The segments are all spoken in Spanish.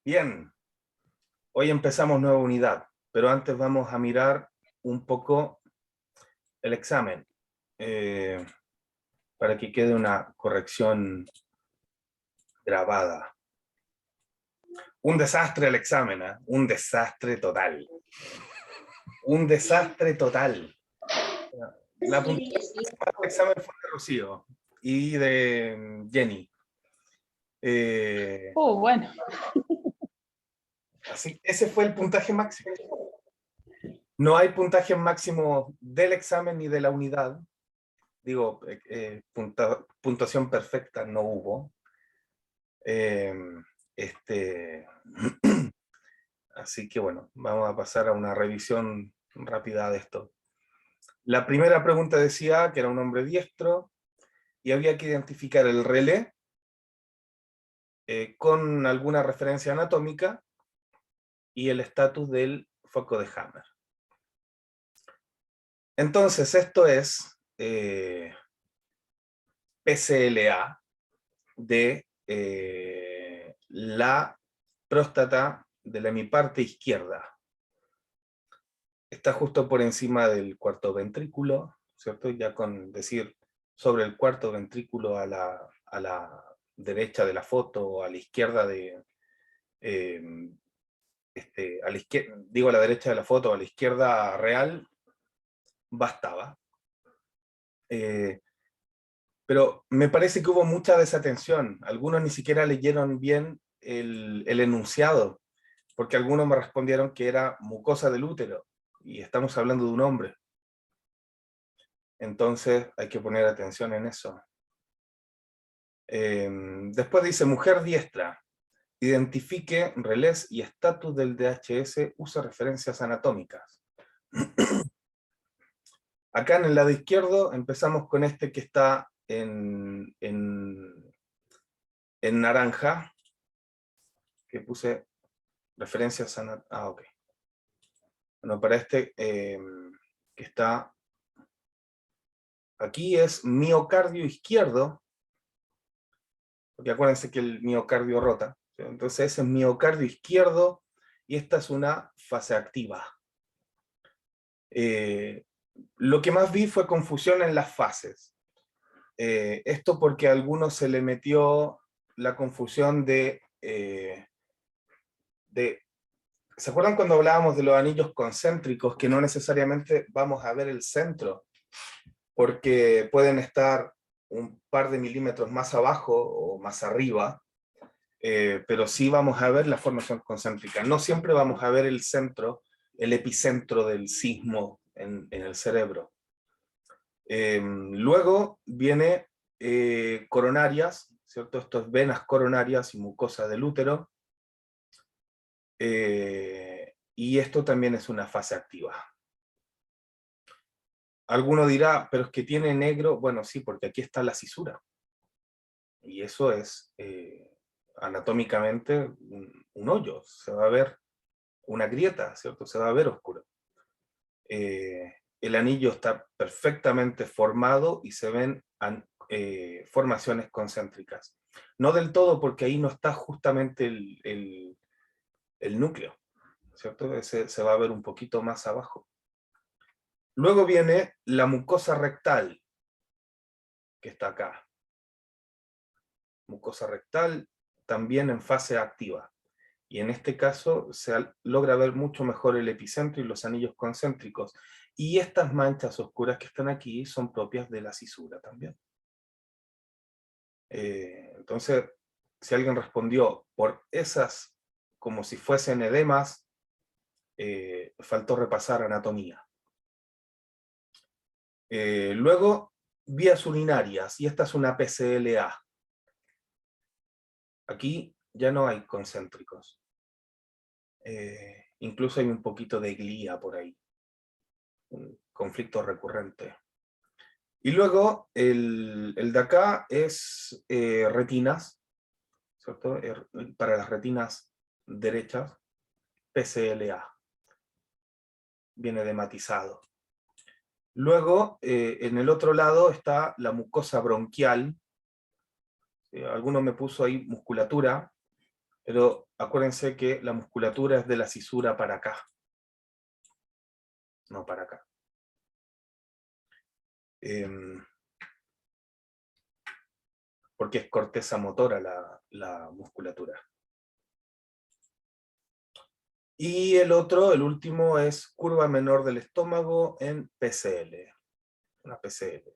Bien, hoy empezamos nueva unidad, pero antes vamos a mirar un poco el examen, eh, para que quede una corrección grabada. Un desastre el examen, ¿eh? Un desastre total. Un desastre total. La puntuación del examen fue de Rocío y de Jenny. Bueno. Así, ese fue el puntaje máximo. No hay puntaje máximo del examen ni de la unidad. Digo, puntuación perfecta no hubo. Así que bueno, vamos a pasar a una revisión rápida de esto. La primera pregunta decía que era un hombre diestro y había que identificar el relé con alguna referencia anatómica y el estatus del foco de Hammer. Entonces esto es PCLA de la próstata de la hemiparte izquierda. Está justo por encima del cuarto ventrículo, ¿cierto? Ya con decir sobre el cuarto ventrículo a la derecha de la foto, o a la izquierda de... a la izquierda, digo a la derecha de la foto, a la izquierda real, bastaba. Pero me parece que hubo mucha desatención. Algunos ni siquiera leyeron bien el enunciado, porque algunos me respondieron que era mucosa del útero, y estamos hablando de un hombre. Entonces hay que poner atención en eso. Después dice, mujer diestra, identifique relés y estatus del DHS, usa referencias anatómicas. Acá en el lado izquierdo empezamos con este que está en naranja, que puse referencias anatómicas. Ah, ok. Bueno, para este que está aquí es miocardio izquierdo, porque acuérdense que el miocardio rota, ¿sí? Entonces ese es miocardio izquierdo, y esta es una fase activa. Lo que más vi fue confusión en las fases. Esto porque a algunos se le metió la confusión de... ¿Se acuerdan cuando hablábamos de los anillos concéntricos, que no necesariamente vamos a ver el centro, porque pueden estar un par de milímetros más abajo o más arriba, pero sí vamos a ver la formación concéntrica. No siempre vamos a ver el centro, el epicentro del sismo en el cerebro. Luego viene coronarias, ¿cierto? Esto es venas coronarias y mucosa del útero. Y esto también es una fase activa. Alguno dirá, pero es que tiene negro. Bueno, sí, porque aquí está la cisura. Y eso es anatómicamente un hoyo. Se va a ver una grieta, ¿cierto? Se va a ver oscuro. El anillo está perfectamente formado y se ven formaciones concéntricas. No del todo, porque ahí no está justamente el núcleo, ¿cierto? Ese se va a ver un poquito más abajo. Luego viene la mucosa rectal, que está acá. Mucosa rectal también en fase activa. Y en este caso se logra ver mucho mejor el epicentro y los anillos concéntricos. Y estas manchas oscuras que están aquí son propias de la cisura también. Entonces, si alguien respondió por esas como si fuesen edemas, faltó repasar anatomía. Luego, vías urinarias, y esta es una PCLA. Aquí ya no hay concéntricos. Incluso hay un poquito de glía por ahí. Un conflicto recurrente. Y luego, el de acá es retinas, ¿cierto? Para las retinas derechas, PCLA. Viene de matizado. Luego, en el otro lado está la mucosa bronquial. Alguno me puso ahí musculatura. Pero acuérdense que la musculatura es de la cisura para acá, no para acá. Porque es corteza motora la musculatura. Y el último, es curva menor del estómago en PCL. Una PCL.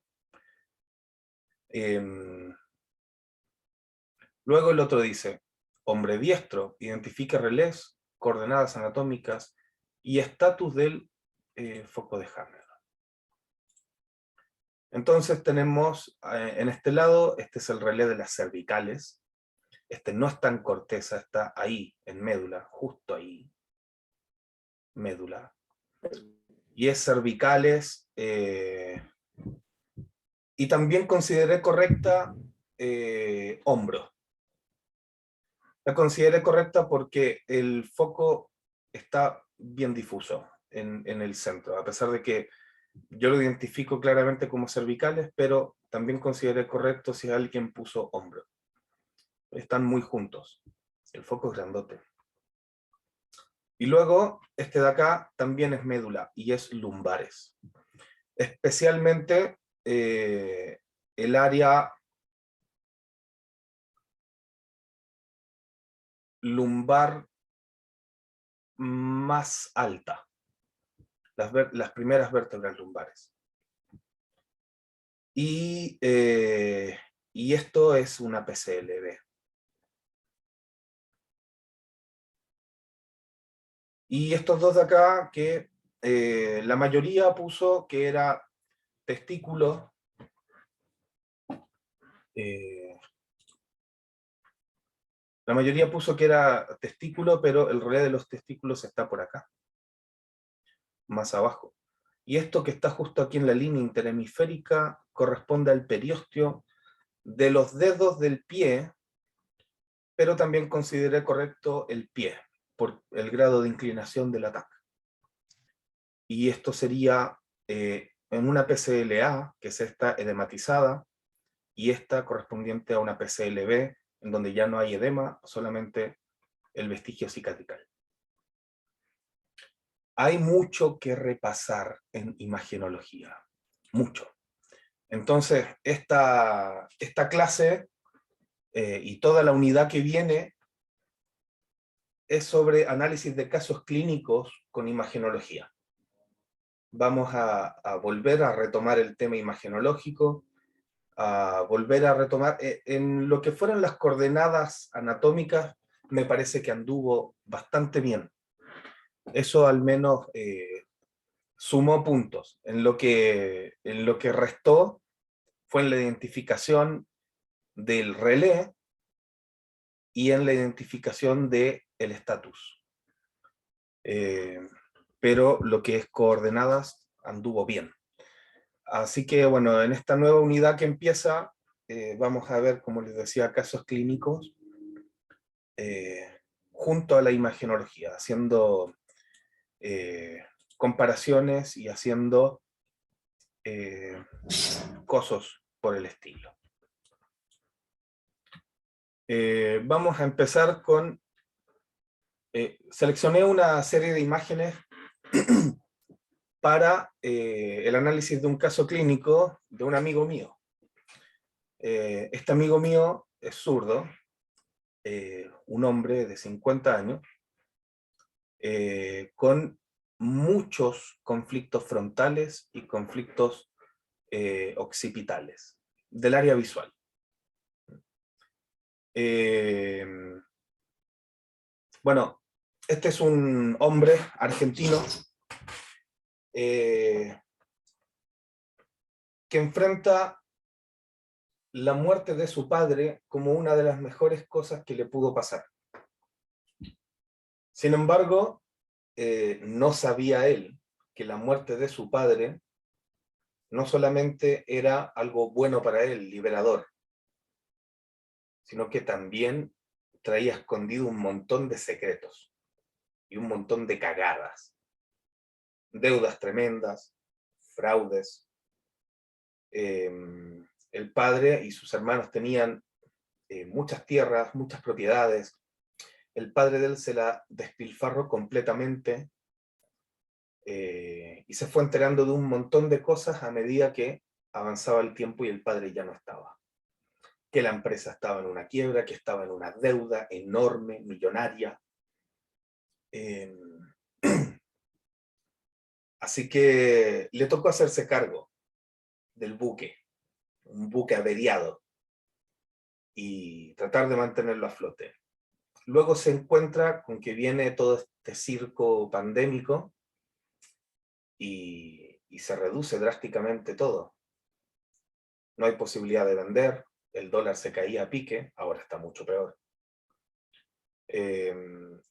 Luego el otro dice, hombre diestro, identifica relés, coordenadas anatómicas y estatus del foco de Hammer. Entonces tenemos en este lado, este es el relé de las cervicales. Este no está en corteza, está ahí, en médula, justo ahí. Médula. Y es cervicales. Y también consideré correcta hombro. La consideré correcta porque el foco está bien difuso en el centro, a pesar de que yo lo identifico claramente como cervicales, pero también consideré correcto si alguien puso hombro. Están muy juntos. El foco es grandote. Y luego, este de acá también es médula y es lumbares. Especialmente el área lumbar más alta. Las primeras vértebras lumbares. Y esto es una PCLB. Y estos dos de acá, que la mayoría puso que era testículo, la mayoría puso que era testículo, pero el relé de los testículos está por acá, más abajo. Y esto que está justo aquí en la línea interhemisférica corresponde al periósteo de los dedos del pie, pero también consideré correcto el pie, por el grado de inclinación del ataque. Y esto sería en una PCLA, que es esta edematizada, y esta correspondiente a una PCLB, en donde ya no hay edema, solamente el vestigio cicatrical. Hay mucho que repasar en imagenología, mucho. Entonces, esta clase y toda la unidad que viene es sobre análisis de casos clínicos con imagenología. Vamos a volver a retomar el tema imagenológico, a volver a retomar, en lo que fueron las coordenadas anatómicas, me parece que anduvo bastante bien. Eso al menos sumó puntos. En lo que restó fue en la identificación del relé y en la identificación del estatus. Pero lo que es coordenadas anduvo bien. Así que bueno, en esta nueva unidad que empieza, vamos a ver, como les decía, casos clínicos junto a la imagenología, haciendo comparaciones y haciendo cosas por el estilo. Vamos a empezar con... seleccioné una serie de imágenes para el análisis de un caso clínico de un amigo mío. Este amigo mío es zurdo, un hombre de 50 años, con muchos conflictos frontales y conflictos occipitales del área visual. Bueno, este es un hombre argentino que enfrenta la muerte de su padre como una de las mejores cosas que le pudo pasar. Sin embargo, no sabía él que la muerte de su padre no solamente era algo bueno para él, liberador, sino que también traía escondido un montón de secretos y un montón de cagadas, deudas tremendas, fraudes. El padre y sus hermanos tenían muchas tierras, muchas propiedades, el padre de él se la despilfarró completamente y se fue enterando de un montón de cosas a medida que avanzaba el tiempo y el padre ya no estaba. Que la empresa estaba en una quiebra, que estaba en una deuda enorme, millonaria. Así que le tocó hacerse cargo del buque, un buque averiado, y tratar de mantenerlo a flote. Luego se encuentra con que viene todo este circo pandémico y se reduce drásticamente todo. No hay posibilidad de vender, el dólar se caía a pique, ahora está mucho peor.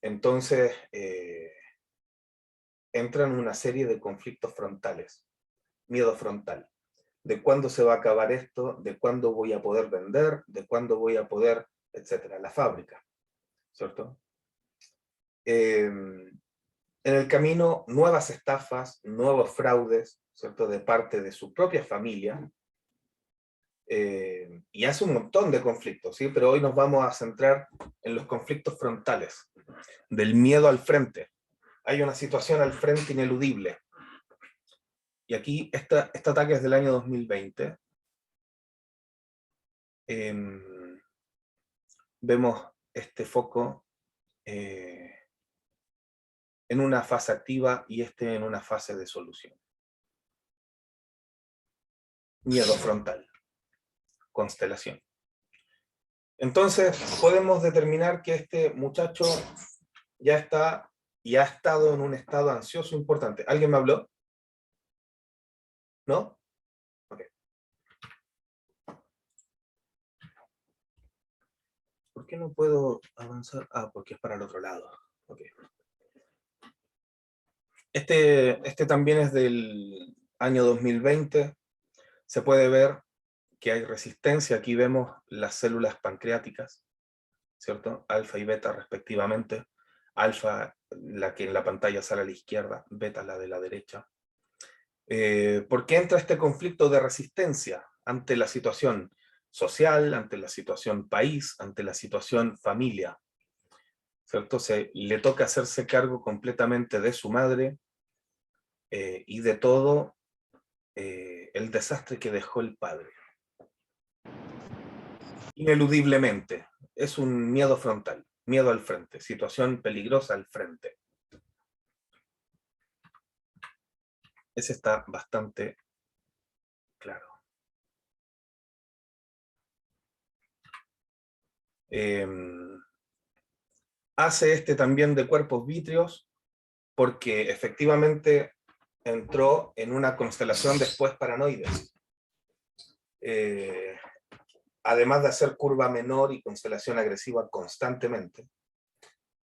Entonces, entran una serie de conflictos frontales, miedo frontal, de cuándo se va a acabar esto, de cuándo voy a poder vender, de cuándo voy a poder, etcétera, la fábrica, ¿cierto? En el camino, nuevas estafas, nuevos fraudes, ¿cierto? De parte de su propia familia, y hace un montón de conflictos, ¿sí? Pero hoy nos vamos a centrar en los conflictos frontales, del miedo al frente. Hay una situación al frente ineludible. Y aquí, este ataque es del año 2020. Vemos este foco en una fase activa y este en una fase de solución. Miedo frontal. Constelación. Entonces, podemos determinar que este muchacho ya está y ha estado en un estado ansioso importante. ¿Alguien me habló? ¿No? Ok. ¿Por qué no puedo avanzar? Ah, porque es para el otro lado. Ok. Este también es del año 2020. Se puede ver que hay resistencia. Aquí vemos las células pancreáticas, ¿cierto? Alfa y beta respectivamente. Alfa, la que en la pantalla sale a la izquierda, beta, la de la derecha. ¿Por qué entra este conflicto de resistencia ante la situación social, ante la situación país, ante la situación familia? ¿Cierto? Le toca hacerse cargo completamente de su madre y de todo el desastre que dejó el padre. Ineludiblemente, es un miedo frontal, miedo al frente, situación peligrosa al frente. Ese está bastante claro. Hace este también de cuerpos vítreos porque efectivamente entró en una constelación después paranoides. Además de hacer curva menor y constelación agresiva constantemente,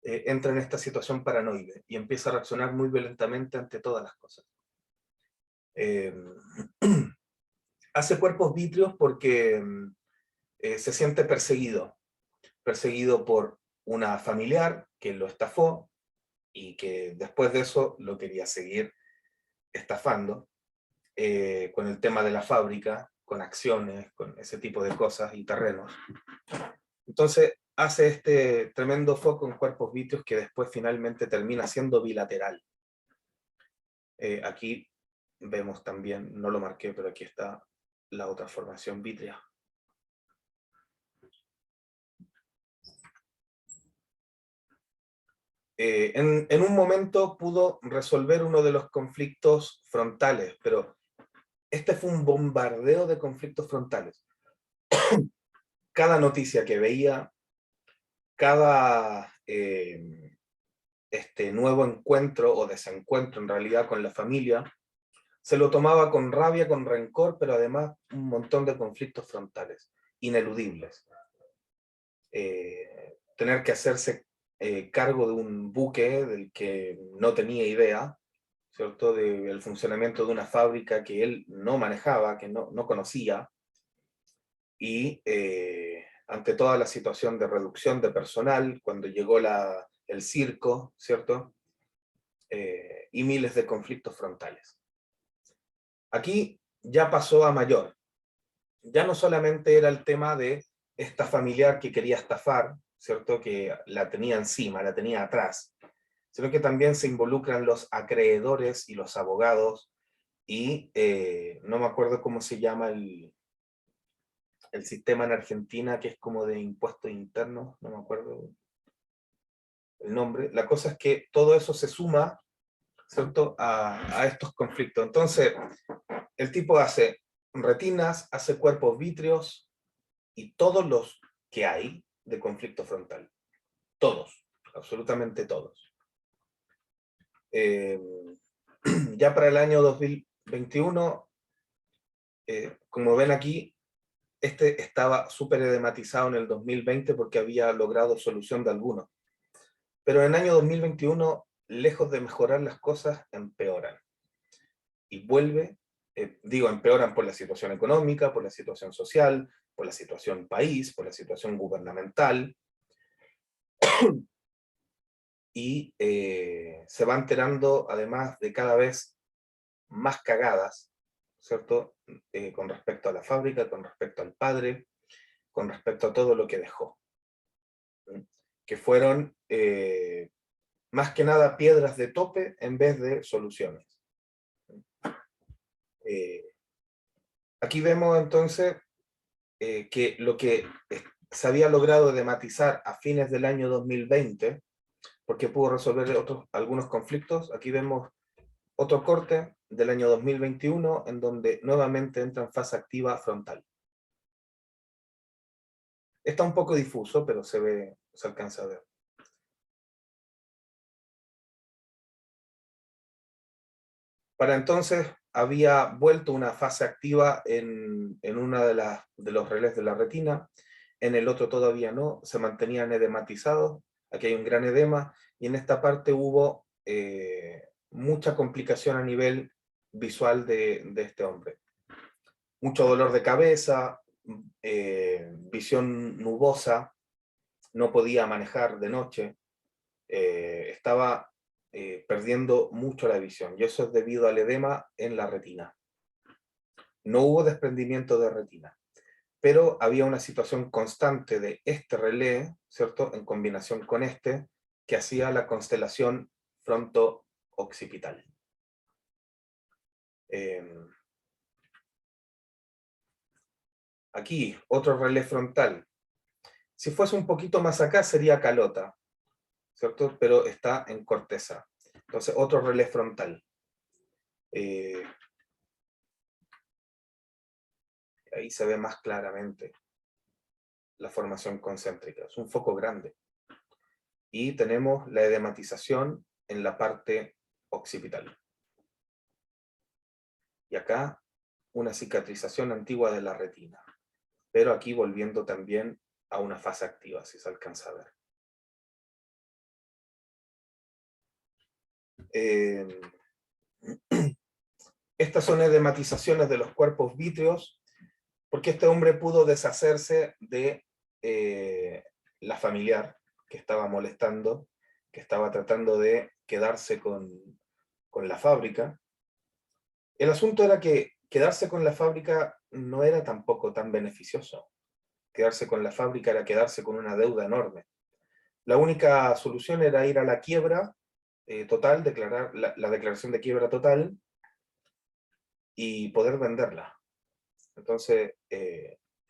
entra en esta situación paranoide y empieza a reaccionar muy violentamente ante todas las cosas. Hace cuerpos vítreos porque se siente perseguido por una familiar que lo estafó y que después de eso lo quería seguir estafando, con el tema de la fábrica, con acciones, con ese tipo de cosas y terrenos. Entonces hace este tremendo foco en cuerpos vítreos que después finalmente termina siendo bilateral. Aquí vemos también, no lo marqué, pero aquí está la otra formación vítrea. En un momento pudo resolver uno de los conflictos frontales, pero este fue un bombardeo de conflictos frontales. Cada noticia que veía, cada nuevo encuentro o desencuentro en realidad con la familia, se lo tomaba con rabia, con rencor, pero además un montón de conflictos frontales, ineludibles. Tener que hacerse cargo de un buque del que no tenía idea, ¿cierto? Del funcionamiento de una fábrica que él no manejaba, que no conocía, y ante toda la situación de reducción de personal, cuando llegó el circo, ¿cierto? Y miles de conflictos frontales. Aquí ya pasó a mayor. Ya no solamente era el tema de esta familiar que quería estafar, ¿cierto?, que la tenía encima, la tenía atrás, sino que también se involucran los acreedores y los abogados, y no me acuerdo cómo se llama el sistema en Argentina, que es como de impuestos internos, no me acuerdo el nombre. La cosa es que todo eso se suma, ¿cierto?, a estos conflictos. Entonces, el tipo hace retinas, hace cuerpos vítreos y todos los que hay de conflicto frontal. Todos, absolutamente todos. Ya para el año 2021, como ven aquí, este estaba súper edematizado en el 2020 porque había logrado solución de algunos. Pero en el año 2021, lejos de mejorar las cosas, empeoran. Y vuelve, empeoran por la situación económica, por la situación social, por la situación país, por la situación gubernamental, y se va enterando además de cada vez más cagadas, ¿cierto? Con respecto a la fábrica, con respecto al padre, con respecto a todo lo que dejó. ¿Sí? Que fueron más que nada piedras de tope en vez de soluciones. Aquí vemos entonces que lo que se había logrado edematizar a fines del año 2020, porque pudo resolver algunos conflictos, aquí vemos otro corte del año 2021, en donde nuevamente entra en fase activa frontal. Está un poco difuso, pero se alcanza a ver. Para entonces había vuelto una fase activa en una de los relés de la retina, en el otro todavía no, se mantenían edematizados, aquí hay un gran edema, y en esta parte hubo mucha complicación a nivel visual de este hombre. Mucho dolor de cabeza, visión nubosa, no podía manejar de noche, estaba perdiendo mucho la visión, y eso es debido al edema en la retina. No hubo desprendimiento de retina, pero había una situación constante de este relé, ¿cierto?, en combinación con este, que hacía la constelación fronto-occipital. Aquí, otro relé frontal. Si fuese un poquito más acá, sería calota, ¿cierto? Pero está en corteza. Entonces, otro relé frontal. Ahí se ve más claramente la formación concéntrica. Es un foco grande. Y tenemos la edematización en la parte occipital. Y acá, una cicatrización antigua de la retina. Pero aquí volviendo también a una fase activa, si se alcanza a ver. Estas son edematizaciones de los cuerpos vítreos, porque este hombre pudo deshacerse de la familiar que estaba molestando, que estaba tratando de quedarse con la fábrica. El asunto era que quedarse con la fábrica no era tampoco tan beneficioso. Quedarse con la fábrica era quedarse con una deuda enorme. La única solución era ir a la quiebra total, declarar la declaración de quiebra total y poder venderla. Entonces,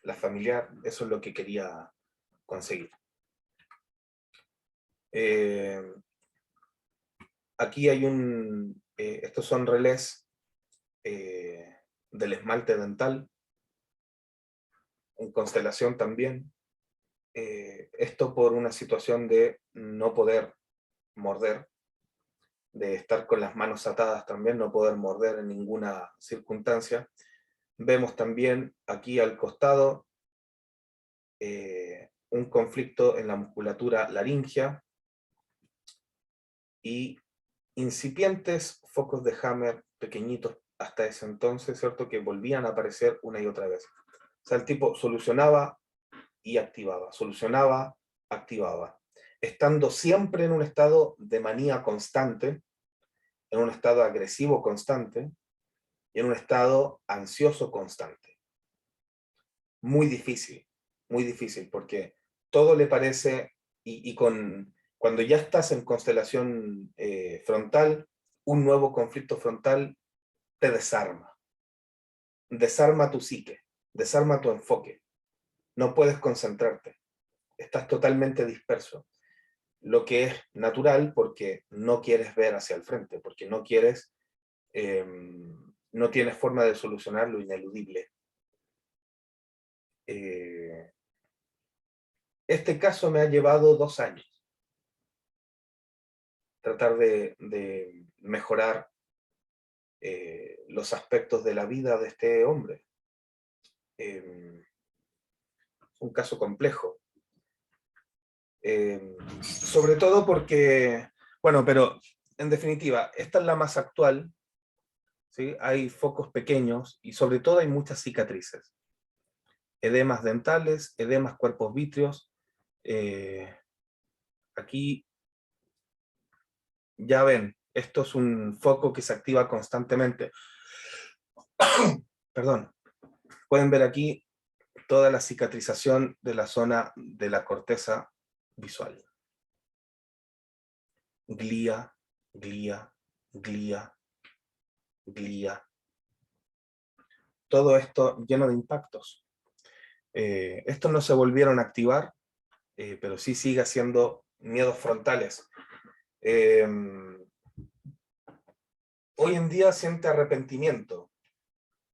la familiar, eso es lo que quería conseguir. Aquí hay estos son relés del esmalte dental, en constelación también. Esto por una situación de no poder morder, de estar con las manos atadas también, no poder morder en ninguna circunstancia. Vemos también aquí al costado un conflicto en la musculatura laringea y incipientes focos de Hammer pequeñitos hasta ese entonces, ¿cierto?, que volvían a aparecer una y otra vez. O sea, el tipo solucionaba y activaba, solucionaba, activaba, estando siempre en un estado de manía constante, en un estado agresivo constante y en un estado ansioso constante. Muy difícil, porque todo le parece cuando ya estás en constelación frontal, un nuevo conflicto frontal te desarma tu psique, desarma tu enfoque, no puedes concentrarte, estás totalmente disperso, lo que es natural porque no quieres ver hacia el frente, porque no quieres, no tienes forma de solucionar lo ineludible. Este caso me ha llevado 2 años, tratar de mejorar los aspectos de la vida de este hombre. Un caso complejo. Sobre todo porque, bueno, pero en definitiva, esta es la más actual, ¿sí? Hay focos pequeños y sobre todo hay muchas cicatrices. Edemas dentales, edemas cuerpos vítreos. Aquí, ya ven, esto es un foco que se activa constantemente. Perdón. Pueden ver aquí toda la cicatrización de la zona de la corteza visual. Glía, glía, glía, glía. Todo esto lleno de impactos. Estos no se volvieron a activar, pero sí sigue haciendo miedos frontales. Hoy en día siente arrepentimiento,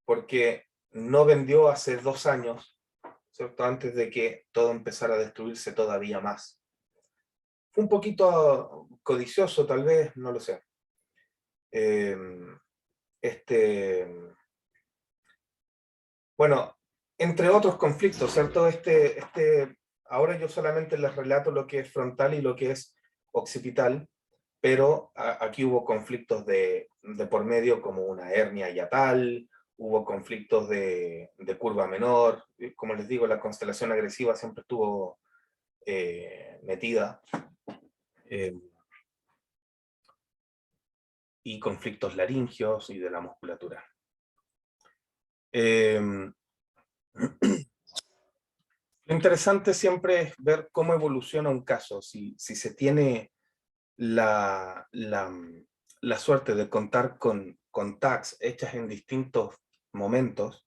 porque no vendió hace 2 años, ¿cierto? Antes de que todo empezara a destruirse todavía más. Fue un poquito codicioso, tal vez, no lo sé. Bueno, entre otros conflictos, ¿cierto? Ahora yo solamente les relato lo que es frontal y lo que es occipital, pero aquí hubo conflictos de por medio, como una hernia hiatal, hubo conflictos de curva menor, como les digo, la constelación agresiva siempre estuvo metida, y conflictos laringios y de la musculatura. Lo interesante siempre es ver cómo evoluciona un caso, si se tiene la suerte de contar con tags hechas en distintos momentos,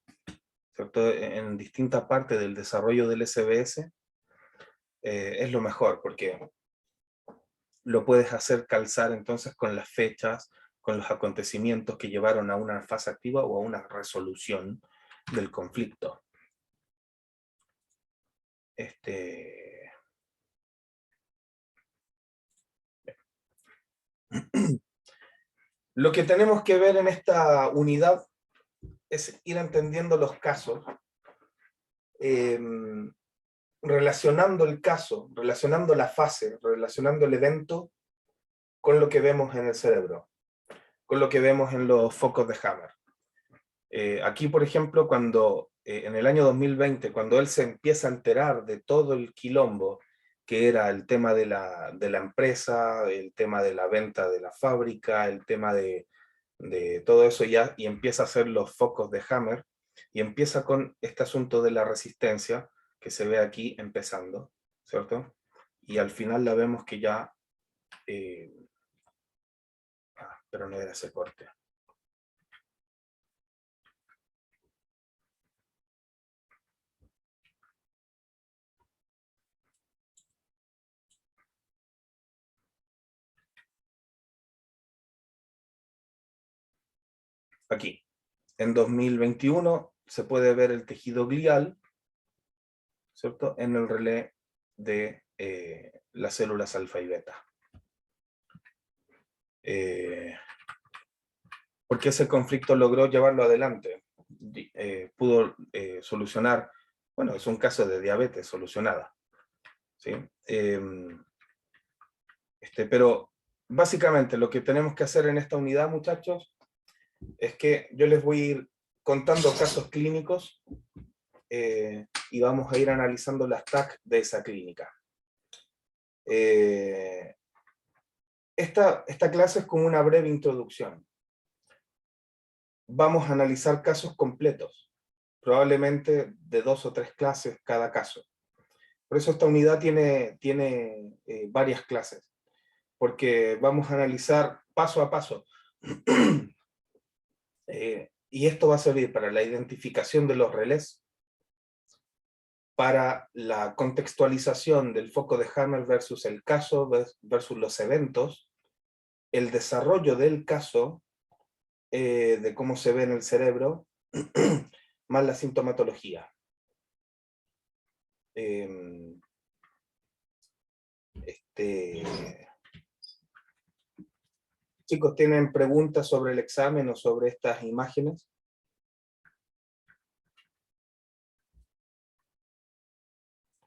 ¿cierto? En distintas partes del desarrollo del SBS, es lo mejor, porque lo puedes hacer calzar entonces con las fechas, con los acontecimientos que llevaron a una fase activa o a una resolución del conflicto. Lo que tenemos que ver en esta unidad es ir entendiendo los casos, relacionando el caso, relacionando la fase, relacionando el evento con lo que vemos en el cerebro, con lo que vemos en los focos de Hammer. Aquí, por ejemplo, cuando en el año 2020, cuando él se empieza a enterar de todo el quilombo, que era el tema de la empresa, el tema de la venta de la fábrica, el tema de todo eso ya, y empieza a hacer los focos de Hammer, y empieza con este asunto de la resistencia, que se ve aquí empezando, ¿cierto? Y al final la vemos que ya... pero no era ese corte. Aquí, en 2021 se puede ver el tejido glial, ¿cierto? En el relé de las células alfa y beta. Porque ese conflicto logró llevarlo adelante. Pudo solucionar, bueno, es un caso de diabetes solucionada, ¿sí? Pero básicamente lo que tenemos que hacer en esta unidad, muchachos, es que yo les voy a ir contando casos clínicos y vamos a ir analizando las TAC de esa clínica. Esta clase es como una breve introducción. Vamos a analizar casos completos, probablemente de 2 o 3 clases cada caso. Por eso esta unidad tiene varias clases, porque vamos a analizar paso a paso. Y esto va a servir para la identificación de los relés, para la contextualización del foco de Hammer versus el caso versus los eventos, el desarrollo del caso, de cómo se ve en el cerebro, más la sintomatología. Chicos, ¿tienen preguntas sobre el examen o sobre estas imágenes?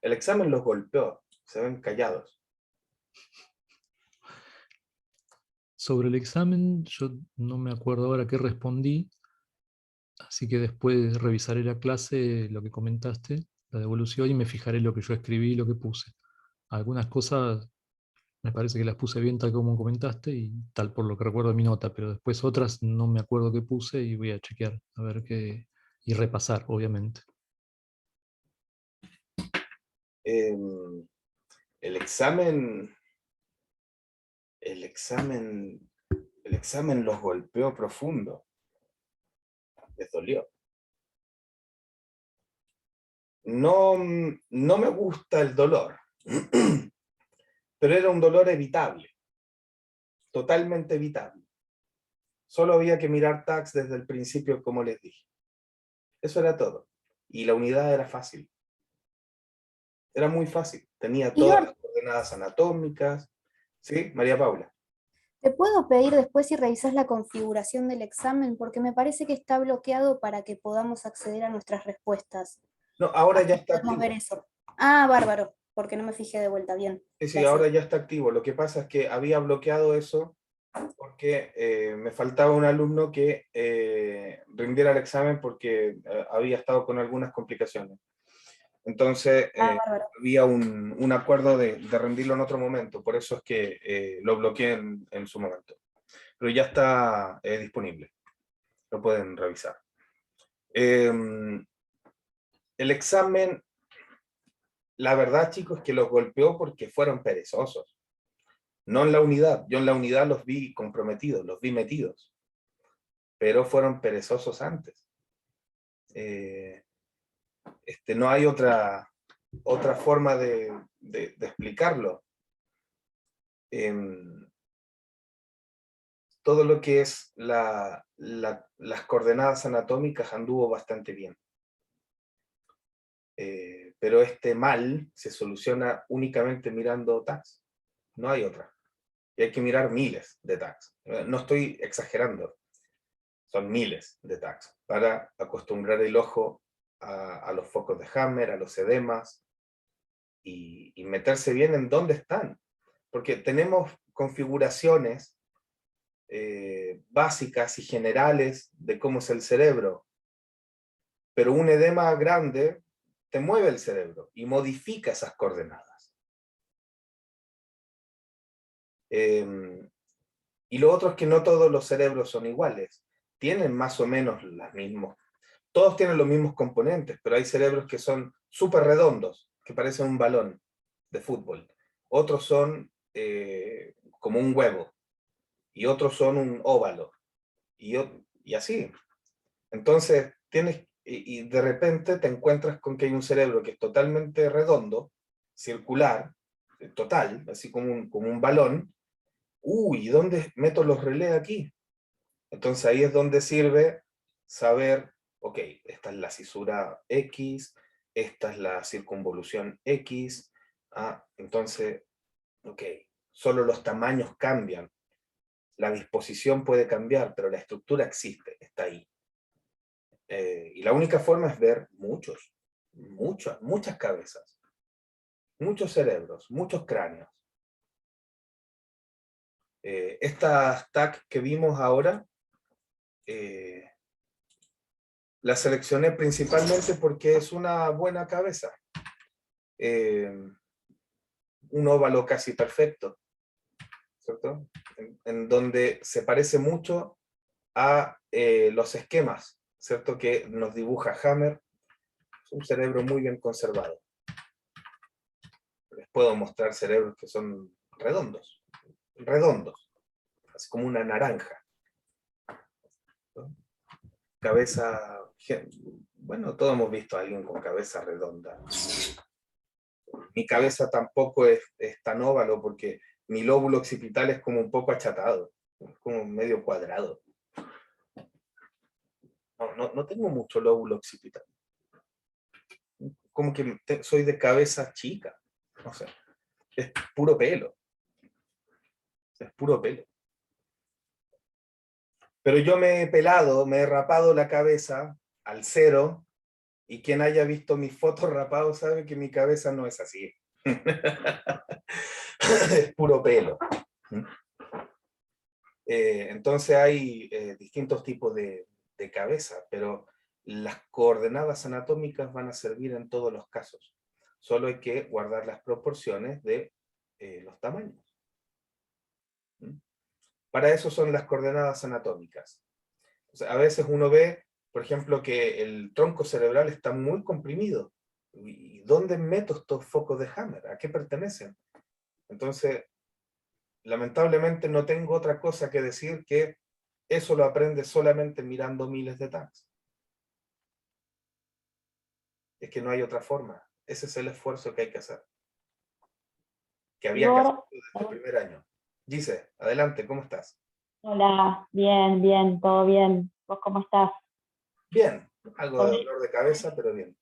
El examen los golpeó, se ven callados. Sobre el examen, yo no me acuerdo ahora qué respondí, así que después revisaré la clase, lo que comentaste, la devolución, y me fijaré lo que yo escribí y lo que puse. Algunas cosas me parece que las puse bien tal como comentaste y tal por lo que recuerdo de mi nota, pero después otras no me acuerdo qué puse y voy a chequear, a ver qué, y repasar, obviamente. El examen los golpeó profundo, les dolió. No me gusta el dolor, pero era un dolor evitable, totalmente evitable. Solo había que mirar tags desde el principio, como les dije. Eso era todo. Y la unidad era fácil. Era muy fácil. Tenía todas las coordenadas anatómicas. ¿Sí, María Paula? ¿Te puedo pedir después si revisas la configuración del examen? Porque me parece que está bloqueado para que podamos acceder a nuestras respuestas. No, ahora ya está Podemos activo. ver eso. Ah, bárbaro, porque no me fijé de vuelta bien. Sí, Gracias. ahora ya está activo. Lo que pasa es que había bloqueado eso porque me faltaba un alumno que rindiera el examen porque había estado con algunas complicaciones. Entonces había un acuerdo de rendirlo en otro momento, por eso es que lo bloqueé en su momento. Pero ya está disponible, lo pueden revisar. El examen, la verdad, chicos, es que los golpeó porque fueron perezosos. No en la unidad, yo en la unidad los vi comprometidos, los vi metidos, pero fueron perezosos antes. No hay otra forma de explicarlo. Todo lo que es las coordenadas anatómicas anduvo bastante bien. Pero este mal se soluciona únicamente mirando tags. No hay otra. Y hay que mirar miles de tags. No estoy exagerando. Son miles de tags para acostumbrar el ojo a los focos de Hammer, a los edemas, y meterse bien en dónde están. Porque tenemos configuraciones básicas y generales de cómo es el cerebro, pero un edema grande te mueve el cerebro y modifica esas coordenadas. Y lo otro es que no todos los cerebros son iguales, tienen más o menos las mismas, todos tienen los mismos componentes, pero hay cerebros que son súper redondos, que parecen un balón de fútbol, otros son como un huevo, y otros son un óvalo, y así. Entonces, y de repente te encuentras con que hay un cerebro que es totalmente redondo, circular, total, así como un balón. Uy, ¿dónde meto los relés aquí? Entonces ahí es donde sirve saber, ok, esta es la cisura X, esta es la circunvolución X, entonces, ok, solo los tamaños cambian, la disposición puede cambiar, pero la estructura existe, está ahí. Y la única forma es ver muchas cabezas, muchos cerebros, muchos cráneos. Estas TAC que vimos ahora, la seleccioné principalmente porque es una buena cabeza. Un óvalo casi perfecto, ¿cierto? En donde se parece mucho a los esquemas, ¿cierto? Que nos dibuja Hammer. Es un cerebro muy bien conservado. Les puedo mostrar cerebros que son redondos, redondos, así como una naranja, ¿no? Cabeza, bueno, todos hemos visto a alguien con cabeza redonda. Mi cabeza tampoco es tan óvalo porque mi lóbulo occipital es como un poco achatado, es como medio cuadrado. No tengo mucho lóbulo occipital. Como que soy de cabeza chica, no sé, es puro pelo, es puro pelo. Pero yo me he pelado, me he rapado la cabeza al cero, y quien haya visto mis fotos rapados sabe que mi cabeza no es así. Es puro pelo. Entonces hay distintos tipos de cabeza, pero las coordenadas anatómicas van a servir en todos los casos. Solo hay que guardar las proporciones de los tamaños. Para eso son las coordenadas anatómicas. O sea, a veces uno ve, por ejemplo, que el tronco cerebral está muy comprimido. ¿Y dónde meto estos focos de Hammer? ¿A qué pertenecen? Entonces, lamentablemente no tengo otra cosa que decir que eso lo aprende solamente mirando miles de tags. Es que no hay otra forma. Ese es el esfuerzo que hay que hacer. Que había que hacer desde el primer año. Gise, adelante, ¿cómo estás? Hola, bien, bien, todo bien. ¿Vos cómo estás? Bien, algo de dolor de cabeza, pero bien.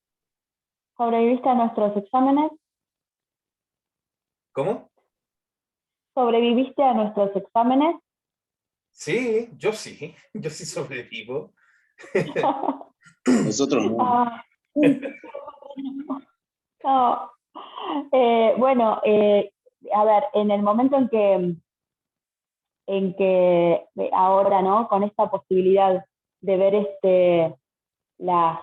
¿Sobreviviste a nuestros exámenes? ¿Cómo? ¿Sobreviviste a nuestros exámenes? Sí, yo sí sobrevivo. Nosotros no. Ah, no. Bueno, a ver, en el momento en que ahora, ¿no? Con esta posibilidad de ver las,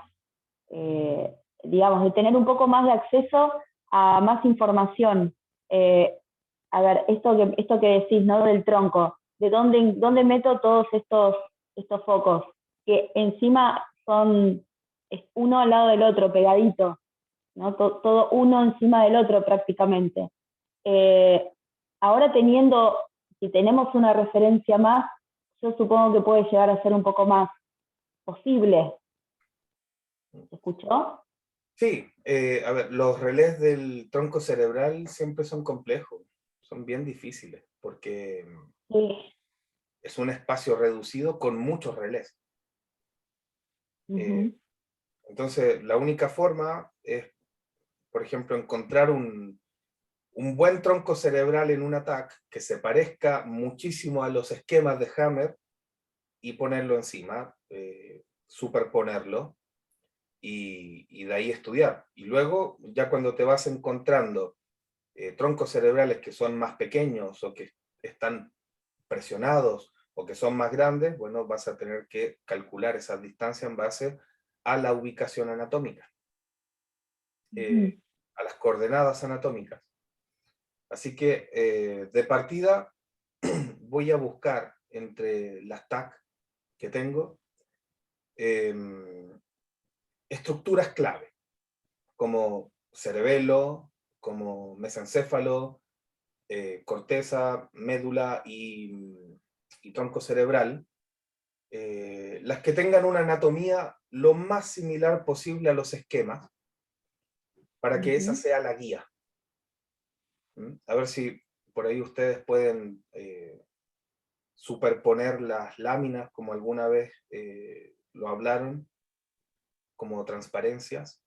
digamos, de tener un poco más de acceso a más información. A ver, esto que decís, ¿no? Del tronco, ¿de dónde meto todos estos focos? Que encima son uno al lado del otro, pegadito, ¿no? Todo uno encima del otro prácticamente. Ahora si tenemos una referencia más, yo supongo que puede llegar a ser un poco más posible. ¿Se escuchó? Sí, a ver, los relés del tronco cerebral siempre son complejos, son bien difíciles, porque Sí. es un espacio reducido con muchos relés. Entonces, la única forma es, por ejemplo, encontrar un buen tronco cerebral en un ATAC que se parezca muchísimo a los esquemas de Hammer y ponerlo encima, superponerlo, y de ahí estudiar. Y luego, ya cuando te vas encontrando troncos cerebrales que son más pequeños o que están presionados o que son más grandes, bueno, vas a tener que calcular esas distancias en base a la ubicación anatómica, a las coordenadas anatómicas. Así que de partida voy a buscar entre las TAC que tengo estructuras clave, como cerebelo, como mesencéfalo, corteza, médula y tronco cerebral, las que tengan una anatomía lo más similar posible a los esquemas, para que esa sea la guía. A ver si por ahí ustedes pueden superponer las láminas, como alguna vez lo hablaron, como transparencias,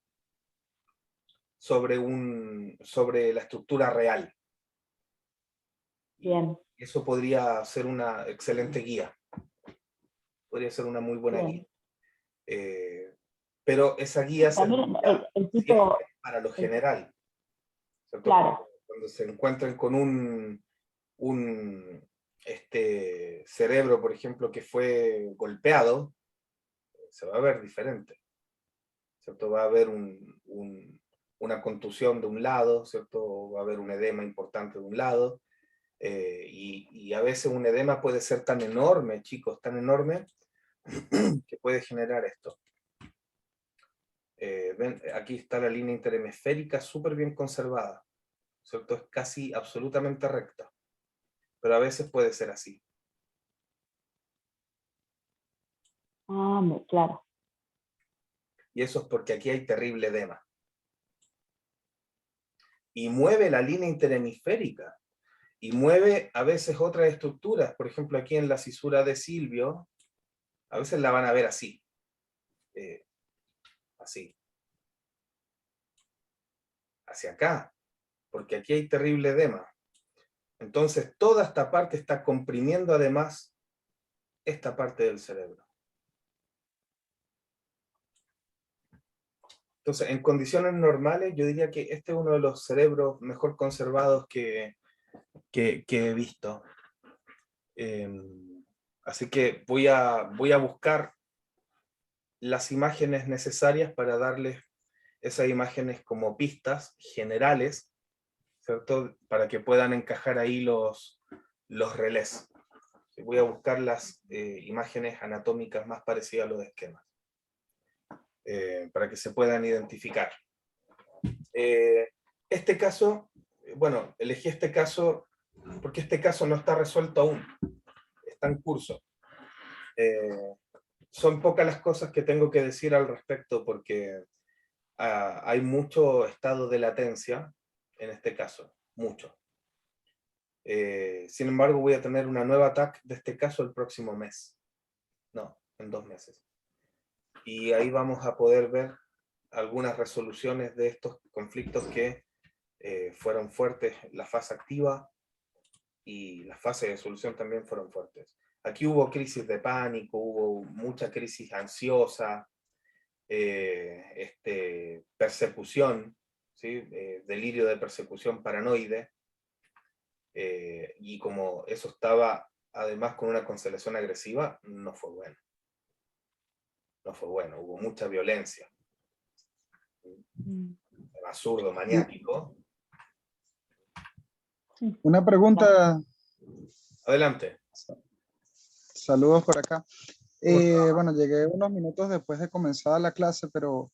sobre la estructura real. Bien. Eso podría ser una excelente guía. Podría ser una muy buena Bien. guía. Pero esa guía También el tipo... siempre para lo general, ¿cierto? Claro. Cuando se encuentren con un cerebro, por ejemplo, que fue golpeado, se va a ver diferente, ¿cierto? Va a haber una contusión de un lado, ¿cierto? Va a haber un edema importante de un lado, y a veces un edema puede ser tan enorme, chicos, tan enorme, que puede generar esto. Ven, aquí está la línea interhemisférica súper bien conservada. ¿cierto? Es casi absolutamente recta, pero a veces puede ser así. Ah, claro. Y eso es porque aquí hay terrible edema. Y mueve la línea interhemisférica. Y mueve a veces otras estructuras. Por ejemplo, aquí en la cisura de Silvio, a veces la van a ver así. Así. Hacia acá. Porque aquí hay terrible edema. Entonces, toda esta parte está comprimiendo además esta parte del cerebro. Entonces, en condiciones normales, yo diría que este es uno de los cerebros mejor conservados que he visto. Así que voy a buscar las imágenes necesarias para darles esas imágenes como pistas generales, ¿cierto? Para que puedan encajar ahí los relés. Voy a buscar las imágenes anatómicas más parecidas a los esquemas, para que se puedan identificar. Este caso, bueno, elegí este caso porque este caso no está resuelto aún, está en curso. Son pocas las cosas que tengo que decir al respecto porque hay mucho estado de latencia en este caso, mucho. Sin embargo, voy a tener una nueva TAC de este caso el próximo mes. No, en 2 meses. Y ahí vamos a poder ver algunas resoluciones de estos conflictos que fueron fuertes en la fase activa y las fases de solución también fueron fuertes. Aquí hubo crisis de pánico, hubo mucha crisis ansiosa, persecución, ¿sí? Delirio de persecución paranoide, y como eso estaba además con una constelación agresiva, no fue bueno. No fue bueno, hubo mucha violencia. Absurdo, maniático. Una pregunta. Adelante. Saludos por acá. Bueno, llegué unos minutos después de comenzar la clase, pero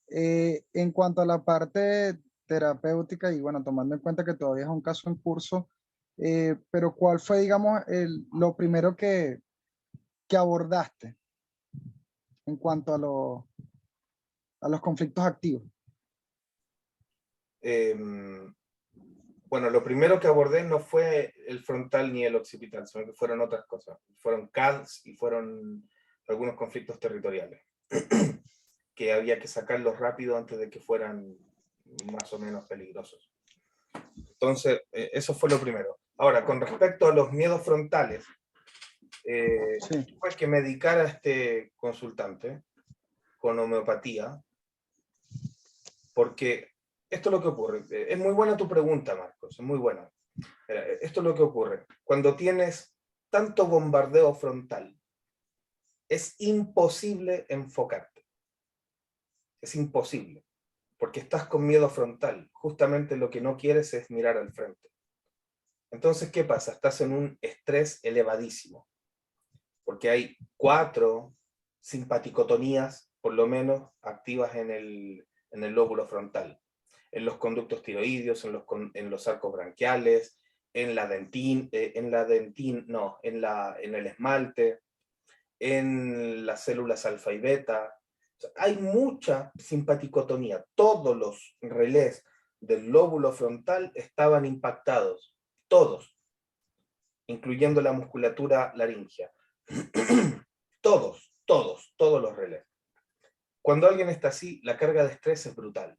en cuanto a la parte terapéutica, y bueno, tomando en cuenta que todavía es un caso en curso, pero ¿cuál fue, digamos, lo primero que abordaste en cuanto a los conflictos activos? Bueno, lo primero que abordé no fue el frontal ni el occipital, sino que fueron otras cosas. Fueron CADs y fueron algunos conflictos territoriales, que había que sacarlos rápido antes de que fueran más o menos peligrosos. Entonces, eso fue lo primero. Ahora, con respecto a los miedos frontales, Sí. fue que medicara a este consultante con homeopatía, porque esto es lo que ocurre. Es muy buena tu pregunta, Marcos, es muy buena. Esto es lo que ocurre. Cuando tienes tanto bombardeo frontal, es imposible enfocarte. Es imposible, porque estás con miedo frontal. Justamente lo que no quieres es mirar al frente. Entonces, ¿qué pasa? Estás en un estrés elevadísimo, porque hay 4 simpaticotonías, por lo menos, activas en el lóbulo frontal. En los conductos tiroideos, en los arcos branquiales, en el esmalte, en las células alfa y beta. O sea, hay mucha simpaticotonía. Todos los relés del lóbulo frontal estaban impactados. Todos, incluyendo la musculatura laringea. Todos los relés. Cuando alguien está así, la carga de estrés es brutal.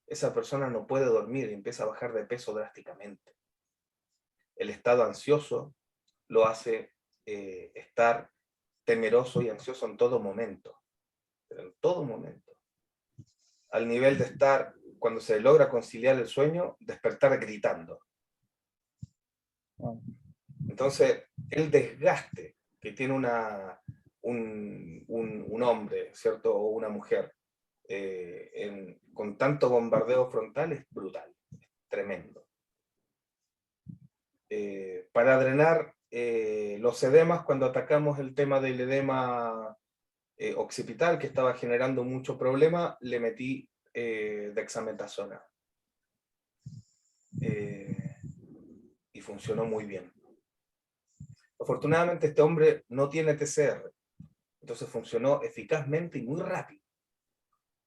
Esa persona no puede dormir y empieza a bajar de peso drásticamente. El estado ansioso lo hace estar temeroso y ansioso en todo momento. Pero en todo momento. Al nivel de estar, cuando se logra conciliar el sueño, despertar gritando. Entonces, el desgaste que tiene un hombre, ¿cierto? O una mujer, con tanto bombardeo frontal es brutal, es tremendo. Para drenar los edemas, cuando atacamos el tema del edema occipital, que estaba generando mucho problema, le metí dexametasona. y funcionó muy bien. Afortunadamente este hombre no tiene TCR, entonces funcionó eficazmente y muy rápido.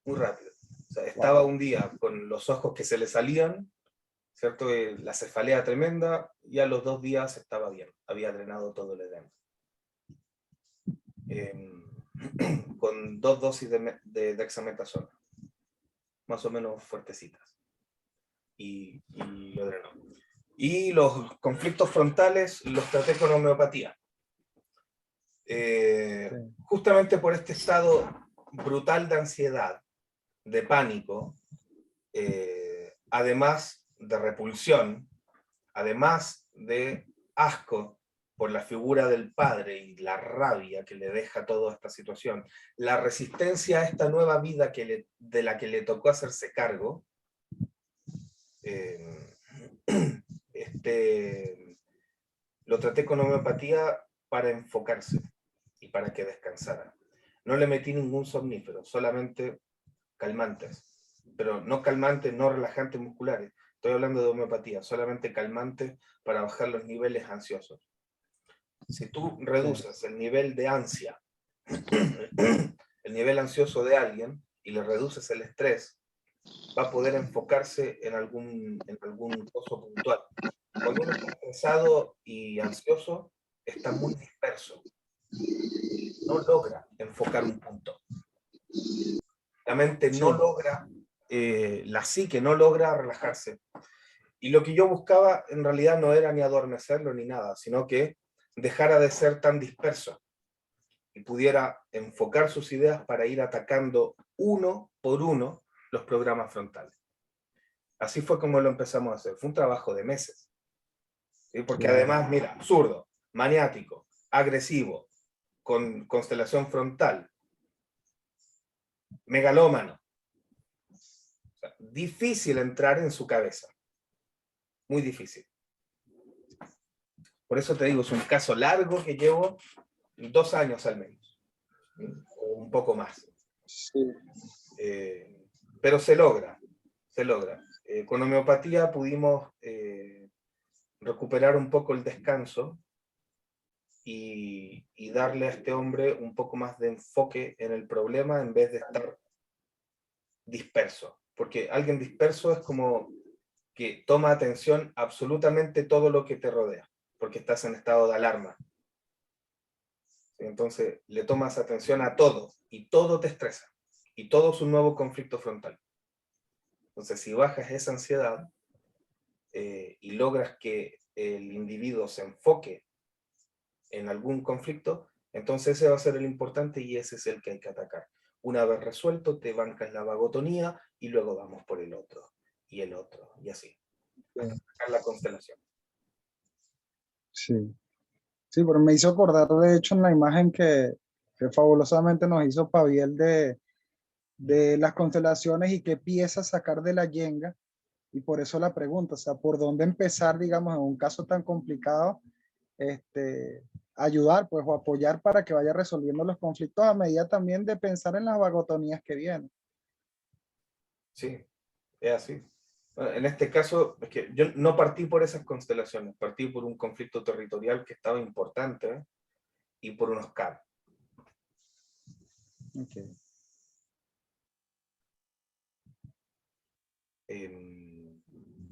Muy rápido. O sea, estaba un día con los ojos que se le salían, ¿cierto? La cefalea tremenda, y a los 2 días estaba bien, había drenado todo el edema. Con 2 dosis de dexametasona, más o menos fuertecitas, y lo drenó. Y los conflictos frontales los traté con homeopatía. Justamente por este estado brutal de ansiedad, de pánico, además de repulsión, además de asco por la figura del padre y la rabia que le deja toda esta situación, la resistencia a esta nueva vida de la que le tocó hacerse cargo, lo traté con homeopatía para enfocarse y para que descansara. No le metí ningún somnífero, solamente calmantes, pero no calmantes, no relajantes musculares. Estoy hablando de homeopatía, solamente calmantes para bajar los niveles ansiosos. Si tú reduces el nivel de ansia, el nivel ansioso de alguien, y le reduces el estrés, va a poder enfocarse en algún coso puntual. Cuando uno está estresado y ansioso, está muy disperso. No logra enfocar un punto. La mente no logra, la psique no logra relajarse. Y lo que yo buscaba en realidad no era ni adormecerlo ni nada, sino que dejara de ser tan disperso y pudiera enfocar sus ideas para ir atacando uno por uno los programas frontales. Así fue como lo empezamos a hacer. Fue un trabajo de meses. ¿Sí? Porque además, mira, absurdo, maniático, agresivo, con constelación frontal, megalómano. O sea, difícil entrar en su cabeza. Muy difícil. Por eso te digo, es un caso largo que llevo 2 años al menos. O un poco más. Sí. Pero se logra. Se logra. Con homeopatía pudimos recuperar un poco el descanso y darle a este hombre un poco más de enfoque en el problema en vez de estar disperso. Porque alguien disperso es como que toma atención absolutamente todo lo que te rodea, porque estás en estado de alarma. Entonces le tomas atención a todo, y todo te estresa, y todo es un nuevo conflicto frontal. Entonces si bajas esa ansiedad y logras que el individuo se enfoque en algún conflicto, entonces ese va a ser el importante y ese es el que hay que atacar. Una vez resuelto, te bancas la vagotonía y luego vamos por el otro, y el otro, y así. Hasta sacar la constelación. Sí. Sí, pero me hizo acordar, de hecho, en la imagen que fabulosamente nos hizo Paviel de las constelaciones y qué piezas sacar de la yenga. Y por eso la pregunta, o sea, ¿por dónde empezar, digamos, en un caso tan complicado, ayudar, pues, o apoyar para que vaya resolviendo los conflictos a medida también de pensar en las vagotonías que vienen? Sí, es así. Bueno, en este caso, es que yo no partí por esas constelaciones, partí por un conflicto territorial que estaba importante y por unos CAP. Okay.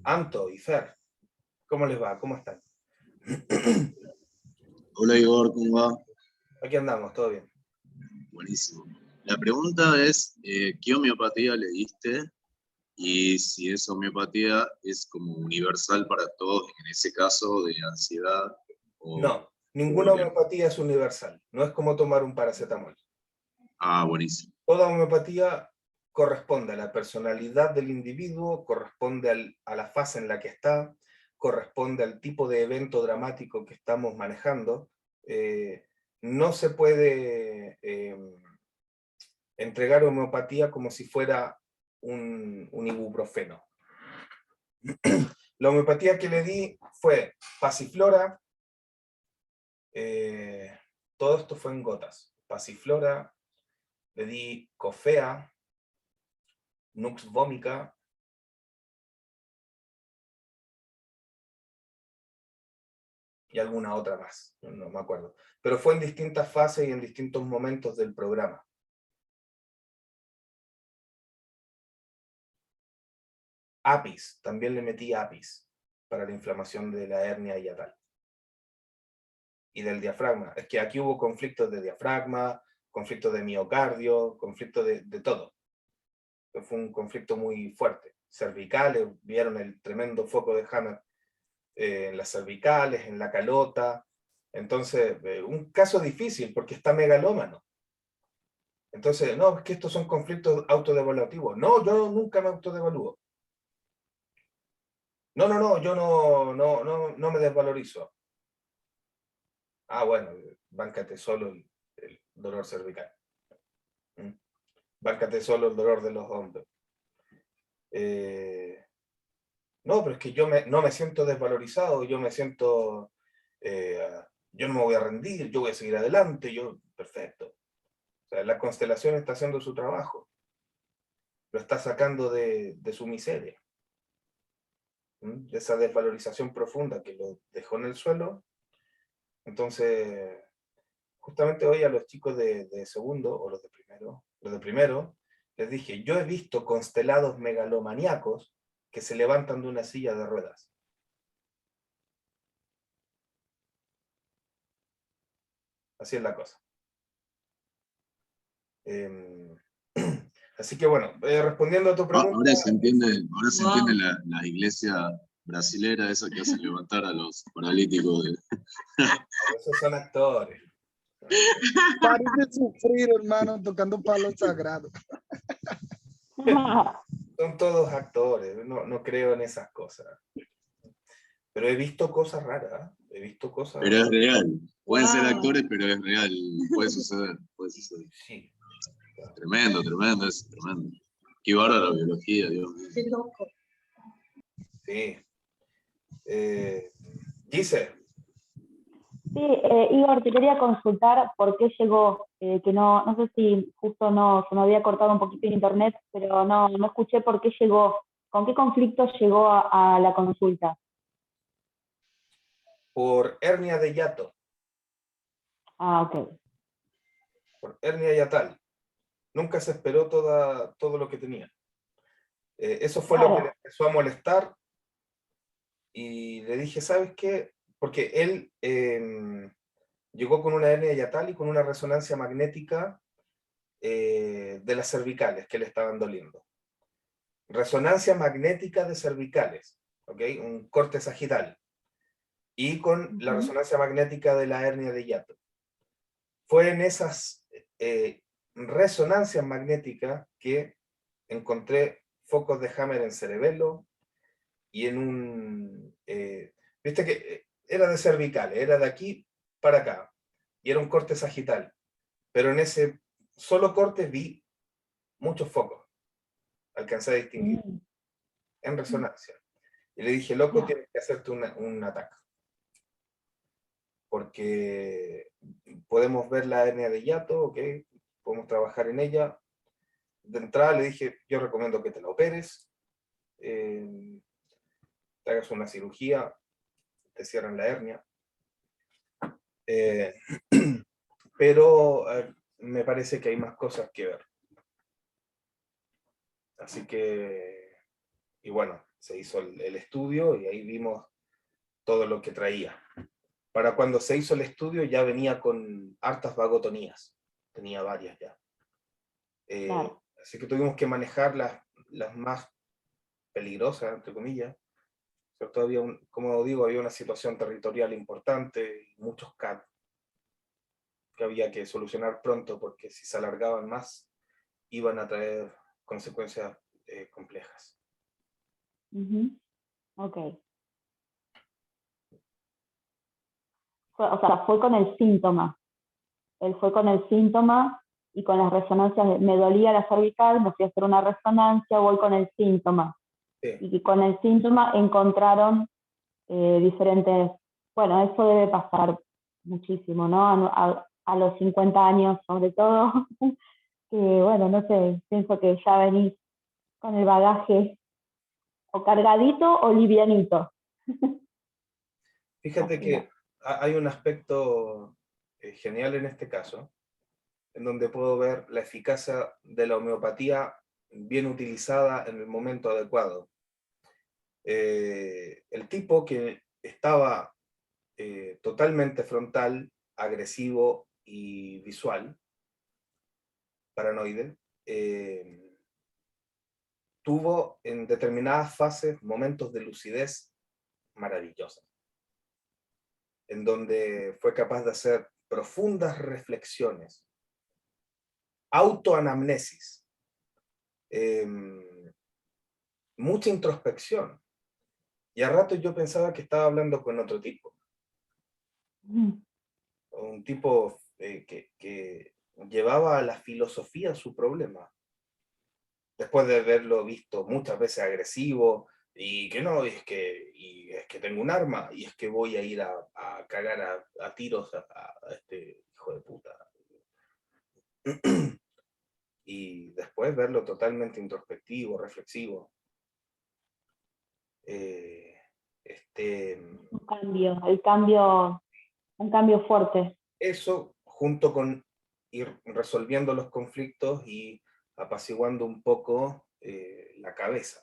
Anto y Fer, ¿cómo les va? ¿Cómo están? Hola Igor, ¿cómo va? Aquí andamos, todo bien. Buenísimo. La pregunta es, ¿qué homeopatía le diste? Y si esa homeopatía es como universal para todos, en ese caso de ansiedad. No, ninguna homeopatía es universal. No es como tomar un paracetamol. Ah, buenísimo. Toda homeopatía corresponde a la personalidad del individuo, corresponde a la fase en la que está, corresponde al tipo de evento dramático que estamos manejando. No se puede entregar homeopatía como si fuera un ibuprofeno. La homeopatía que le di fue pasiflora, todo esto fue en gotas. Pasiflora, le di cofea, nux vomica, y alguna otra más, no me acuerdo. Pero fue en distintas fases y en distintos momentos del programa. APIs, también le metí APIs para la inflamación de la hernia hiatal. Y del diafragma. Es que aquí hubo conflictos de diafragma, conflictos de miocardio, conflictos de todo. Fue un conflicto muy fuerte. Cervicales, vieron el tremendo foco de Hammer en las cervicales, en la calota. Entonces, un caso difícil porque está megalómano. Entonces, no, es que estos son conflictos autodevaluativos. No, yo nunca me autodevalúo. No, yo no me desvalorizo. Ah, bueno, báncate solo el dolor cervical. Báncate solo el dolor de los hombros. No, pero es que yo no me siento desvalorizado, yo me siento, yo no me voy a rendir, yo voy a seguir adelante, perfecto. O sea, la constelación está haciendo su trabajo, lo está sacando de su miseria, de esa desvalorización profunda que lo dejó en el suelo. Entonces, justamente hoy a los chicos de segundo, o los de primero, les dije, yo he visto constelados megalomaníacos que se levantan de una silla de ruedas. Así es la cosa. Así que bueno, respondiendo a tu pregunta... Ahora se entiende la iglesia brasilera, esa que hace levantar a los paralíticos. Esos son actores. Pare de sufrir, hermano, tocando palos sagrados. Son todos actores, no creo en esas cosas. Pero he visto cosas raras, he visto cosas... Pero es real. Pueden ser actores, pero es real. Puede suceder. Sí. Tremendo, es tremendo. Qué bárbara la biología, Dios mío. Qué loco. Sí. Dice. Sí, Igor, te quería consultar por qué llegó, que no sé si justo no se me había cortado un poquito en internet, pero no escuché por qué llegó, con qué conflicto llegó a la consulta. Por hernia de hiato. Ah, ok. Por hernia hiatal. Nunca se esperó todo lo que tenía. Eso fue lo que le empezó a molestar. Y le dije, ¿sabes qué? Porque él llegó con una hernia hiatal y con una resonancia magnética de las cervicales que le estaban doliendo. Resonancia magnética de cervicales, ¿ok? Un corte sagital. Y con la resonancia magnética de la hernia de hiato. Fue en esas resonancias magnéticas que encontré focos de Hammer en cerebelo y en un... viste que era de cervicales, era de aquí para acá, y era un corte sagital. Pero en ese solo corte vi muchos focos. Alcancé a distinguir en resonancia. Y le dije, loco, tienes que hacerte un ataque. Porque podemos ver la hernia de hiato, ¿ok? Podemos trabajar en ella. De entrada le dije, yo recomiendo que te la operes, te hagas una cirugía, te cierran la hernia. Pero me parece que hay más cosas que ver. Así que, y bueno, se hizo el estudio y ahí vimos todo lo que traía. Para cuando se hizo el estudio ya venía con hartas vagotonías, tenía varias ya. Claro. Así que tuvimos que manejar las más peligrosas, entre comillas. Pero todavía, como digo, había una situación territorial importante, y muchos CAD que había que solucionar pronto, porque si se alargaban más, iban a traer consecuencias complejas. Ok. O sea, fue con el síntoma. Él fue con el síntoma y con las resonancias, me dolía la cervical, me fui a hacer una resonancia, voy con el síntoma. Sí. Y con el síntoma encontraron diferentes, bueno, eso debe pasar muchísimo, ¿no? A los 50 años sobre todo, que bueno, no sé, pienso que ya venís con el bagaje o cargadito o livianito. Fíjate que hay un aspecto genial en este caso, en donde puedo ver la eficacia de la homeopatía bien utilizada en el momento adecuado. El tipo que estaba totalmente frontal, agresivo y visual, paranoide, tuvo en determinadas fases momentos de lucidez maravillosos, en donde fue capaz de hacer profundas reflexiones, autoanamnesis, mucha introspección, y a ratos yo pensaba que estaba hablando con otro tipo, un tipo que llevaba a la filosofía su problema, después de haberlo visto muchas veces agresivo, y que no, y es que tengo un arma, y es que voy a ir a cagar a tiros a este hijo de puta. Y después verlo totalmente introspectivo, reflexivo. Un cambio fuerte. Eso, junto con ir resolviendo los conflictos y apaciguando un poco la cabeza.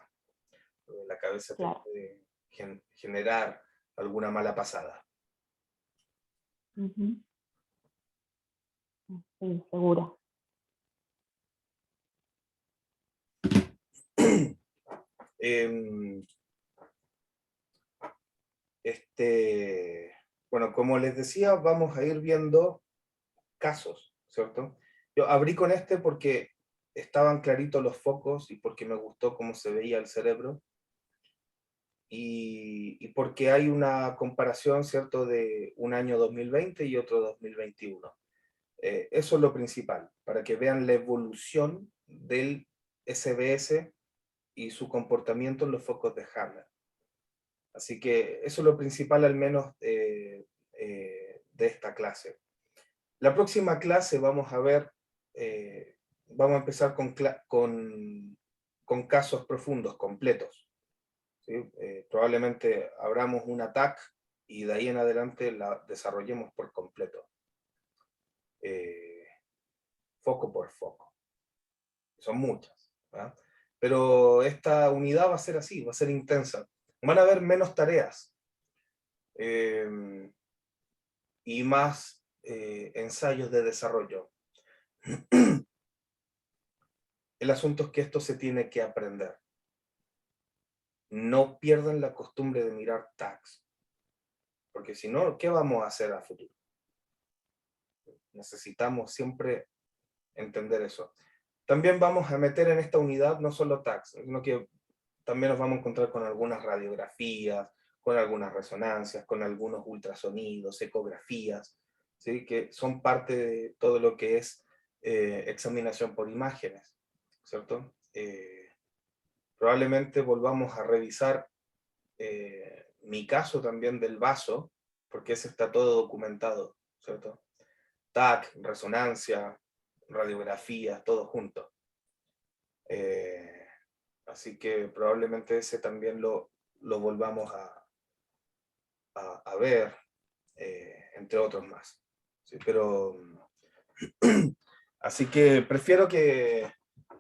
La cabeza te Claro. puede generar alguna mala pasada. Sí, seguro. Bueno, como les decía, vamos a ir viendo casos, ¿cierto? Yo abrí con este porque estaban claritos los focos y porque me gustó cómo se veía el cerebro y porque hay una comparación, ¿cierto?, de un año 2020 y otro 2021. Eso es lo principal, para que vean la evolución del SBS y su comportamiento en los focos de Hammer. Así que eso es lo principal, al menos, de esta clase. La próxima clase vamos a ver, vamos a empezar con casos profundos, completos. ¿Sí? Probablemente abramos un ataque y de ahí en adelante la desarrollemos por completo. Foco por foco. Son muchas, ¿verdad? Pero esta unidad va a ser así, va a ser intensa. Van a haber menos tareas y más ensayos de desarrollo. El asunto es que esto se tiene que aprender. No pierdan la costumbre de mirar tags, porque si no, ¿qué vamos a hacer a futuro? Necesitamos siempre entender eso. También vamos a meter en esta unidad no solo tags, sino que también nos vamos a encontrar con algunas radiografías, con algunas resonancias, con algunos ultrasonidos, ecografías, ¿sí? Que son parte de todo lo que es examinación por imágenes, ¿cierto? Probablemente volvamos a revisar mi caso también del vaso, porque ese está todo documentado, ¿cierto? TAC, resonancia, radiografía, todo junto. Así que probablemente ese también lo volvamos a ver, entre otros más. ¿Sí? Pero, así que prefiero que,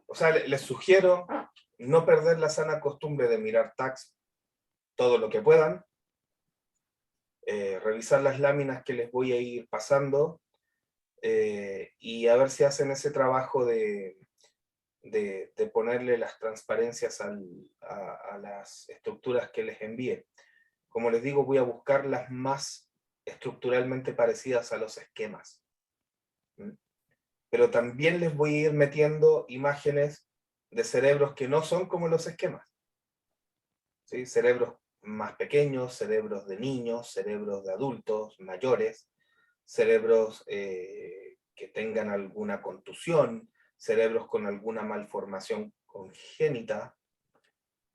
o sea, les sugiero no perder la sana costumbre de mirar tags todo lo que puedan, revisar las láminas que les voy a ir pasando y a ver si hacen ese trabajo de ponerle las transparencias a las estructuras que les envíe. Como les digo, voy a buscar las más estructuralmente parecidas a los esquemas. ¿Mm? Pero también les voy a ir metiendo imágenes de cerebros que no son como los esquemas. ¿Sí? Cerebros más pequeños, cerebros de niños, cerebros de adultos, mayores, cerebros que tengan alguna contusión, cerebros con alguna malformación congénita,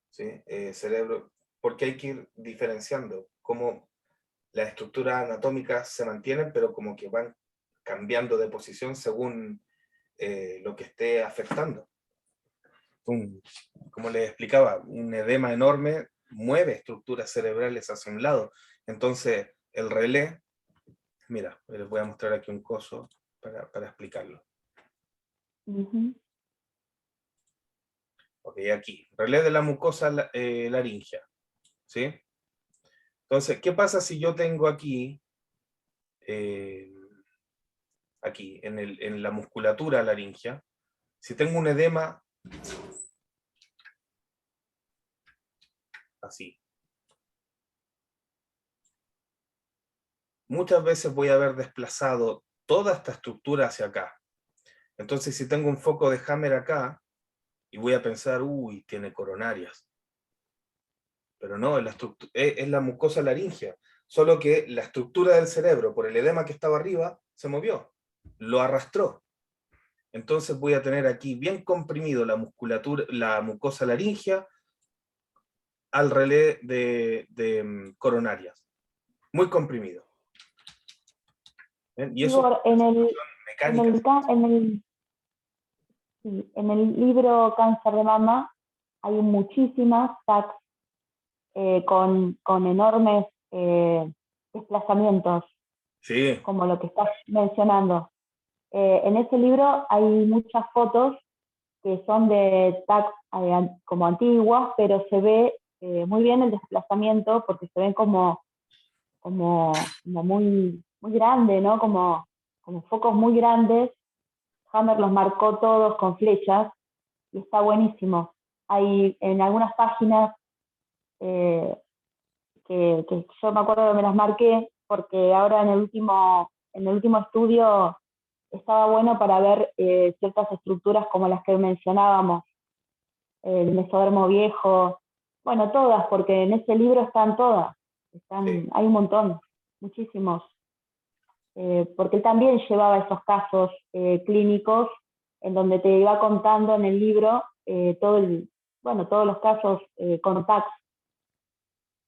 ¿sí? Cerebro, porque hay que ir diferenciando cómo las estructuras anatómicas se mantienen, pero como que van cambiando de posición según lo que esté afectando. Como les explicaba, un edema enorme mueve estructuras cerebrales hacia un lado. Entonces, el relé Mira, les voy a mostrar aquí un coso para explicarlo. Ujú. Ok, aquí, relé de la mucosa laringea, ¿sí? Entonces, ¿qué pasa si yo tengo aquí, aquí, en la musculatura laringea, si tengo un edema así? Muchas veces voy a haber desplazado toda esta estructura hacia acá. Entonces, si tengo un foco de Hammer acá, y voy a pensar, uy, tiene coronarias. Pero no, es la mucosa laringea. Solo que la estructura del cerebro, por el edema que estaba arriba, se movió. Lo arrastró. Entonces voy a tener aquí bien comprimido la musculatura, la mucosa laringea, al relé de coronarias. Muy comprimido. ¿Ven? Y eso Igor, en mecánica. en el libro Cáncer de Mama hay muchísimas TACs con enormes desplazamientos, Sí, como lo que estás mencionando. En ese libro hay muchas fotos que son de TACs como antiguas, pero se ve muy bien el desplazamiento porque se ven como muy, muy grande, ¿no? Como focos muy grandes. Hammer los marcó todos con flechas y está buenísimo. Hay en algunas páginas que yo me acuerdo que me las marqué porque ahora en el último estudio estaba bueno para ver ciertas estructuras como las que mencionábamos, el mesodermo viejo, bueno, todas, porque en ese libro están todas, sí. hay un montón, muchísimos, porque él también llevaba esos casos clínicos en donde te iba contando en el libro todos los casos con TACs.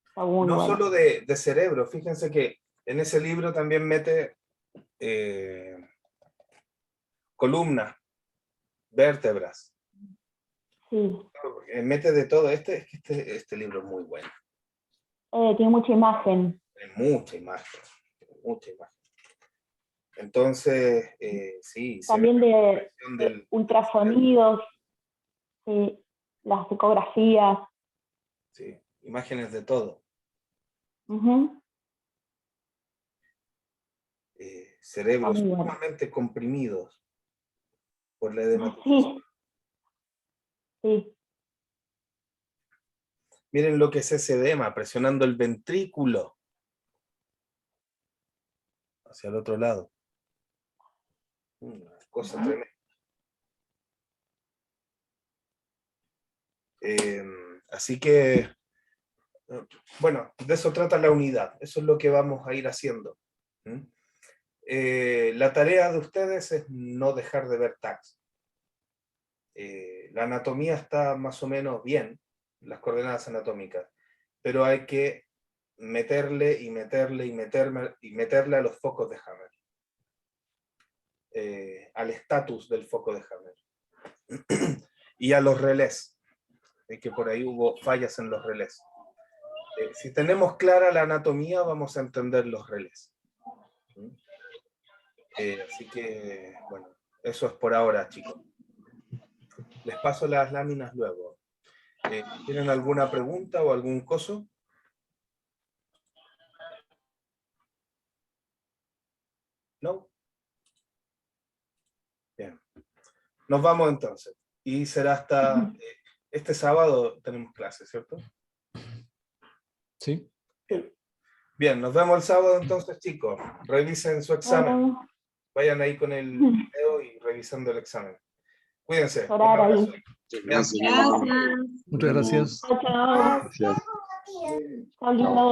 Está muy No bueno. solo de cerebro, fíjense que en ese libro también mete columnas, vértebras, Sí, mete de todo. Este libro es muy bueno, tiene mucha imagen. hay mucha imagen, mucha imagen. Entonces, sí, se ve También la de compresión del ultrasonidos, sí, las ecografías. sí, imágenes de todo. Ujú. Está Cerebros muy bueno. sumamente comprimidos por la edematización. Sí, sí. Miren lo que es ese edema, presionando el ventrículo hacia el otro lado. Una cosa tremenda. Así que, bueno, de eso trata la unidad. Eso es lo que vamos a ir haciendo. La tarea de ustedes es no dejar de ver TACs. La anatomía está más o menos bien, las coordenadas anatómicas, pero hay que meterle y meterle y meterle a los focos de Hammer, al estatus del foco de Hammer y a los relés, que por ahí hubo fallas en los relés. Si tenemos clara la anatomía, vamos a entender los relés. Así que, bueno, eso es por ahora, chicos. Les paso las láminas luego. ¿Tienen alguna pregunta o algún coso? ¿No? Bien. Nos vamos entonces. Y será hasta este sábado tenemos clase, ¿cierto? ¿Sí? Bien, nos vemos el sábado entonces, chicos. Revisen su examen. Bueno, Vayan ahí con el video y revisando el examen. Cuídense. Un llorar abrazo. ahí. Gracias. Muchas gracias. Chao, chao. Gracias. Chao, lindo.